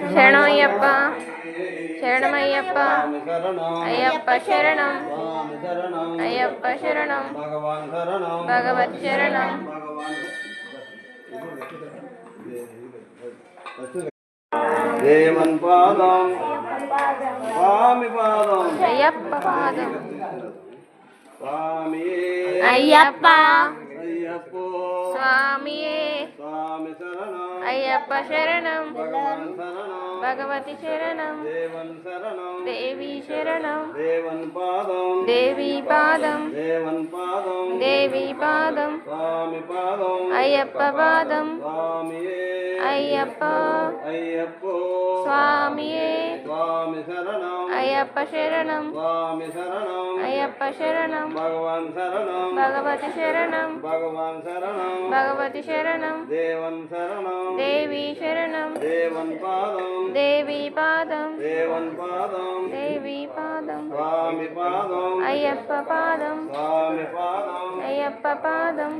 శరణమయ్యప్ప శరణమయ్యప్ప అయ్యప్ప శరణం అయ్యప్ప శరణం భగవత్ శరణం దేవన్ పాదం స్వామి పాదం అయ్యప్ప పాదం స్వామి అయ్యప్ప అయ్యప్పో స్వామియే స్వామి శరణం అయ్యప్ప శరణం భగవాన్ శరణం భగవతి శరణం దేవన్ శరణం దేవి శరణం దేవన్ పాదం దేవి పాదం దేవన్ పాదం దేవి పాదం స్వామి పాదం అయ్యప్ప పాదం స్వామియే అయ్యప్ప అయ్యప్పో స్వామియే స్వామి శరణం అయ్యప్ప శరణం స్వామి శరణం అయ్యప్ప శరణం భగవాన్ శరణం భగవతి శరణం భగవాన్ శరణం భగవతి శరణం దేవన్ శరణం దేవి శరణం దేవన్ పాదం దేవి పాదం దేవన్ పాదం దేవి పాదం స్వామి పాదం అయ్యప్ప పాదం స్వామి పాదం అయ్యప్ప పాదం